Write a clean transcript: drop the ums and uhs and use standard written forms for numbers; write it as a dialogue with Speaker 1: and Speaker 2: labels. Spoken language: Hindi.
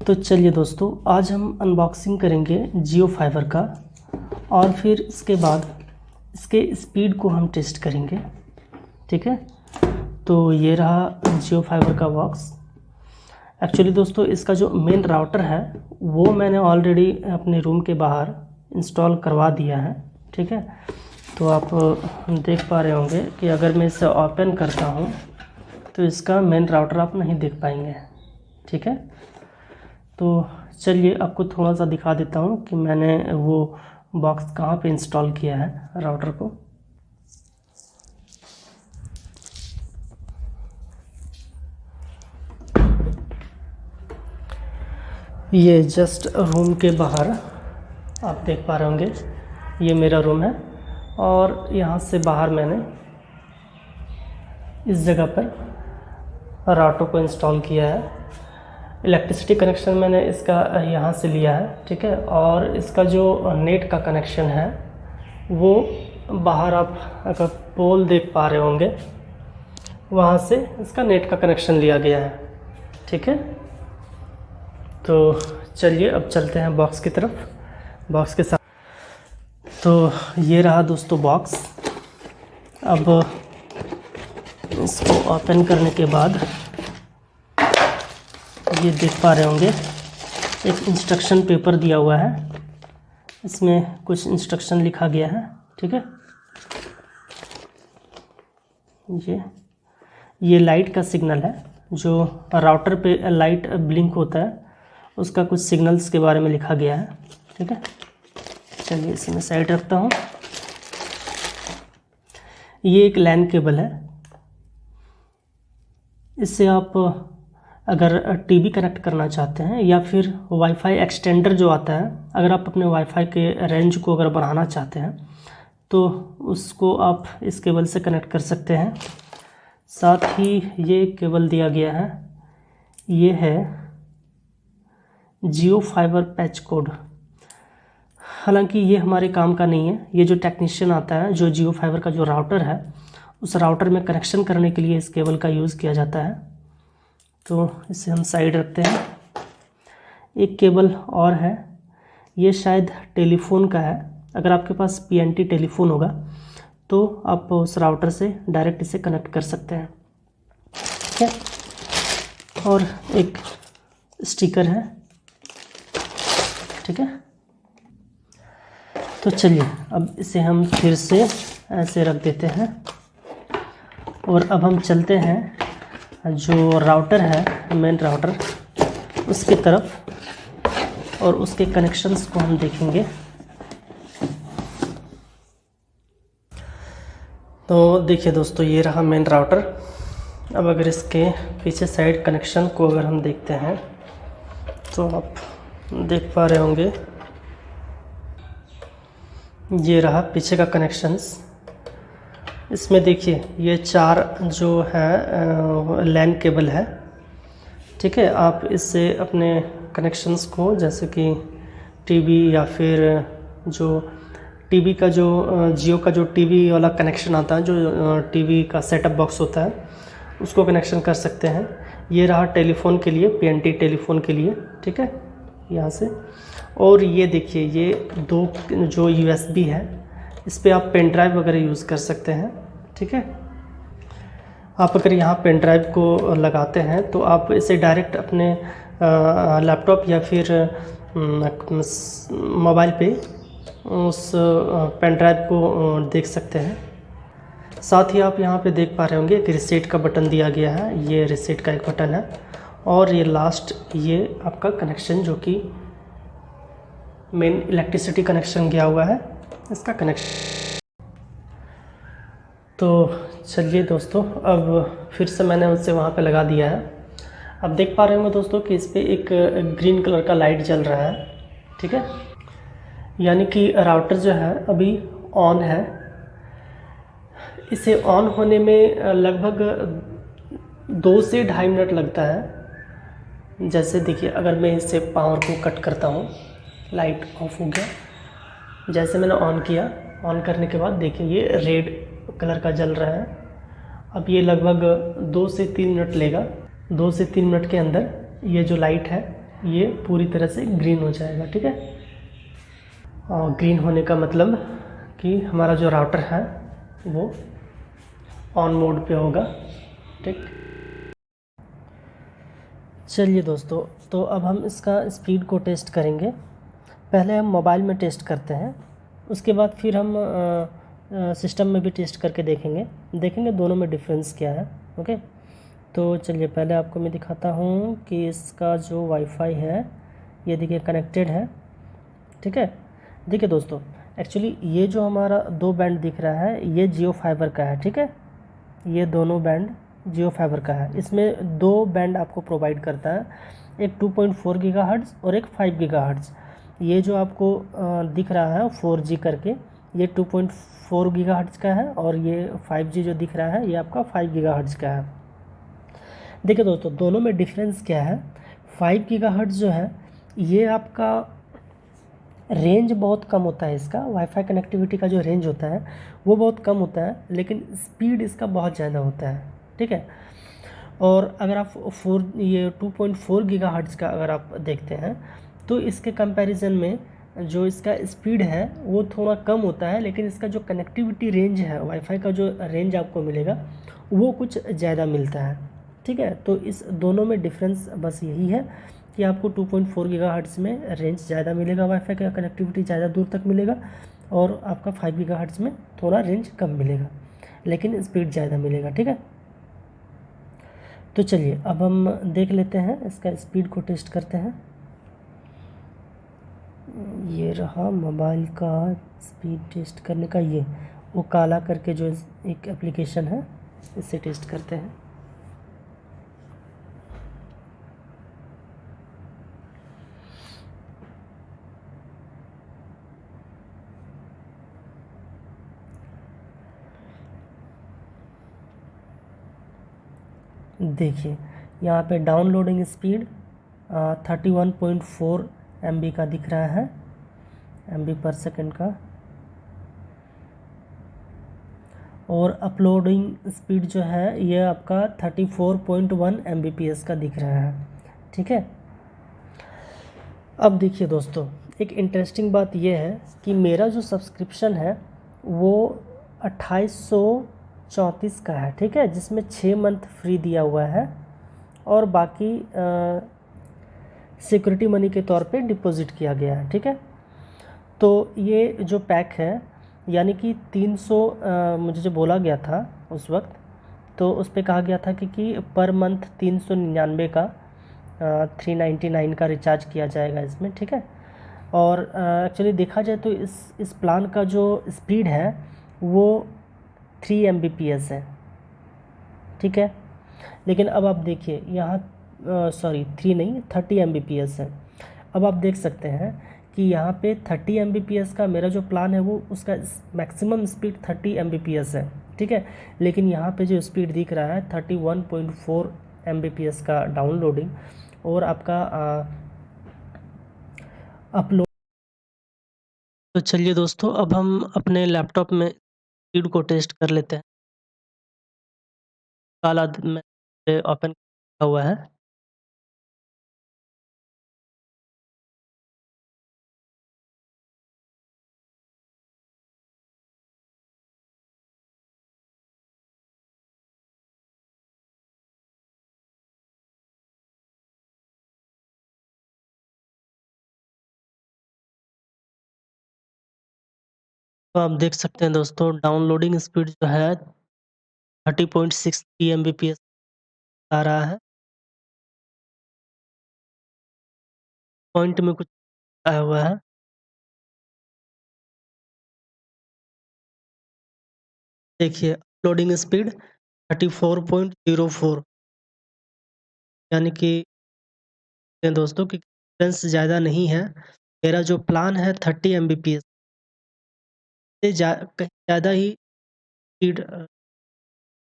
Speaker 1: तो चलिए दोस्तों, आज हम अनबॉक्सिंग करेंगे जियो फाइबर का और फिर इसके बाद इसके स्पीड को हम टेस्ट करेंगे। ठीक है, तो ये रहा जियो फाइबर का बॉक्स। एक्चुअली दोस्तों, इसका जो मेन राउटर है वो मैंने ऑलरेडी अपने रूम के बाहर इंस्टॉल करवा दिया है। ठीक है, तो आप देख पा रहे होंगे कि अगर मैं इसे ओपन करता हूँ तो इसका मेन राउटर आप नहीं देख पाएंगे। ठीक है, तो चलिए आपको थोड़ा सा दिखा देता हूँ कि मैंने वो बॉक्स कहाँ पे इंस्टॉल किया है राउटर को। ये जस्ट रूम के बाहर आप देख पा रहे होंगे, ये मेरा रूम है और यहाँ से बाहर मैंने इस जगह पर राउटर को इंस्टॉल किया है। इलेक्ट्रिसिटी कनेक्शन मैंने इसका यहाँ से लिया है। ठीक है, और इसका जो नेट का कनेक्शन है वो बाहर आप अगर पोल देख पा रहे होंगे, वहाँ से इसका नेट का कनेक्शन लिया गया है। ठीक है, तो चलिए अब चलते हैं बॉक्स की तरफ। बॉक्स के साथ तो ये रहा दोस्तों बॉक्स। अब इसको ओपन करने के बाद ये देख पा रहे होंगे एक इंस्ट्रक्शन पेपर दिया हुआ है, इसमें कुछ इंस्ट्रक्शन लिखा गया है। ठीक है, ये लाइट का सिग्नल है, जो राउटर पे लाइट ब्लिंक होता है उसका कुछ सिग्नल्स के बारे में लिखा गया है। ठीक है, चलिए इसे मैं साइड रखता हूँ। ये एक लैन केबल है, इससे आप अगर टीवी कनेक्ट करना चाहते हैं या फिर वाईफाई एक्सटेंडर जो आता है, अगर आप अपने वाईफाई के रेंज को अगर बढ़ाना चाहते हैं तो उसको आप इस केबल से कनेक्ट कर सकते हैं। साथ ही ये केबल दिया गया है, ये है जियो फाइबर पैच कोड। हालांकि ये हमारे काम का नहीं है, ये जो टेक्नीशियन आता है जो जियो फाइबर का जो राउटर है उस राउटर में कनेक्शन करने के लिए इस केबल का यूज़ किया जाता है। तो इसे हम साइड रखते हैं। एक केबल और है, ये शायद टेलीफोन का है। अगर आपके पास पीएनटी टेलीफोन होगा तो आप उस राउटर से डायरेक्ट इसे कनेक्ट कर सकते हैं। ठीक है, और एक स्टिकर है। ठीक है, तो चलिए अब इसे हम फिर से ऐसे रख देते हैं और अब हम चलते हैं जो राउटर है, मेन राउटर, उसकी तरफ और उसके कनेक्शंस को हम देखेंगे। तो देखिए दोस्तों, ये रहा मेन राउटर। अब अगर इसके पीछे साइड कनेक्शन को अगर हम देखते हैं तो आप देख पा रहे होंगे, ये रहा पीछे का कनेक्शंस। इसमें देखिए ये 4 जो है लैन केबल है। ठीक है, आप इससे अपने कनेक्शंस को, जैसे कि टीवी या फिर जो टीवी का जो जियो का जो टीवी वाला कनेक्शन आता है, जो टीवी का सेटअप बॉक्स होता है, उसको कनेक्शन कर सकते हैं। ये रहा टेलीफोन के लिए, पीएनटी टेलीफोन के लिए। ठीक है, यहाँ से। और ये देखिए ये 2 जो यूएसबी है, इस पर आप पेन ड्राइव वगैरह यूज़ कर सकते हैं। ठीक है, आप अगर यहाँ पेन ड्राइव को लगाते हैं तो आप इसे डायरेक्ट अपने लैपटॉप या फिर मोबाइल पे उस पेन ड्राइव को देख सकते हैं। साथ ही आप यहाँ पे देख पा रहे होंगे एक रीसेट का बटन दिया गया है, ये रीसेट का एक बटन है। और ये लास्ट ये आपका कनेक्शन जो कि मेन इलेक्ट्रिसिटी कनेक्शन गया हुआ है, इसका कनेक्शन। तो चलिए दोस्तों, अब फिर से मैंने उसे वहाँ पे लगा दिया है। अब देख पा रहे होंगे दोस्तों कि इस पर एक ग्रीन कलर का लाइट जल रहा है। ठीक है, यानी कि राउटर जो है अभी ऑन है। इसे ऑन होने में लगभग 2 से 2.5 मिनट लगता है। जैसे देखिए, अगर मैं इससे पावर को कट करता हूँ, लाइट ऑफ हो गया। जैसे मैंने ऑन किया, ऑन करने के बाद देखिए ये रेड कलर का जल रहा है। अब ये लगभग 2 से 3 मिनट लेगा। 2 से 3 मिनट के अंदर ये जो लाइट है ये पूरी तरह से ग्रीन हो जाएगा। ठीक है, और ग्रीन होने का मतलब कि हमारा जो राउटर है वो ऑन मोड पे होगा। ठीक, चलिए दोस्तों, तो अब हम इसका स्पीड को टेस्ट करेंगे। पहले हम मोबाइल में टेस्ट करते हैं, उसके बाद फिर हम सिस्टम में भी टेस्ट करके देखेंगे दोनों में डिफरेंस क्या है। ओके, तो चलिए पहले आपको मैं दिखाता हूँ कि इसका जो वाईफाई है ये देखिए कनेक्टेड है। ठीक है, देखिए दोस्तों, एक्चुअली ये जो हमारा दो बैंड दिख रहा है ये जियो फाइबर का है। ठीक है, ये दोनों बैंड जियो फाइबर का है। इसमें दो बैंड आपको प्रोवाइड करता है, एक 2.4 गीगाहर्ट्ज़ और एक 5 गीगाहर्ट्ज़। ये जो आपको दिख रहा है 4G करके, ये 2.4 गीगाहर्ट्ज़ का है, और ये 5G जो दिख रहा है ये आपका 5 गीगाहर्ट्ज़ का है। देखिए दोस्तों, दोनों में डिफरेंस क्या है। 5 गीगाहर्ट्ज़ जो है ये आपका रेंज बहुत कम होता है, इसका वाईफाई कनेक्टिविटी का जो रेंज होता है वो बहुत कम होता है, लेकिन स्पीड इसका बहुत ज़्यादा होता है। ठीक है, और अगर आप 2.4 गीगाहर्ट्ज़ का अगर आप देखते हैं तो इसके कंपैरिजन में जो इसका स्पीड है वो थोड़ा कम होता है, लेकिन इसका जो कनेक्टिविटी रेंज है, वाईफाई का जो रेंज आपको मिलेगा वो कुछ ज़्यादा मिलता है। ठीक है, तो इस दोनों में डिफरेंस बस यही है कि आपको 2.4 गीगाहर्ट्ज़ में रेंज ज़्यादा मिलेगा, वाईफाई का कनेक्टिविटी ज़्यादा दूर तक मिलेगा, और आपका 5 गीगाहर्ट्ज़ में थोड़ा रेंज कम मिलेगा, लेकिन स्पीड ज़्यादा मिलेगा। ठीक है, तो चलिए अब हम देख लेते हैं, इसका स्पीड को टेस्ट करते हैं। ये रहा मोबाइल का स्पीड टेस्ट करने का, ये वो काला करके जो एक एप्लीकेशन है, इससे टेस्ट करते हैं। देखिए यहाँ पे डाउनलोडिंग स्पीड 31.4 MB का दिख रहा है, MB पर सेकंड का, और अपलोडिंग स्पीड जो है ये आपका 34.1 MBPS का दिख रहा है। ठीक है, अब देखिए दोस्तों, एक इंटरेस्टिंग बात ये है कि मेरा जो सब्सक्रिप्शन है वो 2834 का है। ठीक है, जिसमें 6 मंथ फ्री दिया हुआ है, और बाकी सिक्योरिटी मनी के तौर पे डिपॉजिट किया गया है। ठीक है, तो ये जो पैक है यानी कि 300 मुझे जो बोला गया था उस वक्त, तो उस पर कहा गया था कि पर मंथ 399 का 399 का रिचार्ज किया जाएगा इसमें। ठीक है, और एक्चुअली देखा जाए तो इस प्लान का जो स्पीड है वो 3 MBPS है। ठीक है, लेकिन अब आप देखिए यहाँ, सॉरी 3 नहीं 30 MBPS है। अब आप देख सकते हैं कि यहाँ पे 30 MBPS का मेरा जो प्लान है वो उसका मैक्सिमम स्पीड 30 MBPS है। ठीक है, लेकिन यहाँ पे जो स्पीड दिख रहा है 31.4 MBPS का डाउनलोडिंग, और आपका अपलोड। तो चलिए दोस्तों, अब हम अपने लैपटॉप में स्पीड को टेस्ट कर लेते हैं। काला में ओपन हुआ है। तो आप देख सकते हैं दोस्तों, डाउनलोडिंग स्पीड जो है 30.63 MBPS आ रहा है। पॉइंट में कुछ आया हुआ है। देखिए अपलोडिंग स्पीड 34.04, यानी कि दोस्तों कि डिफरेंस ज़्यादा नहीं है। मेरा जो प्लान है 30 MBPS से कहीं ज़्यादा ही स्पीड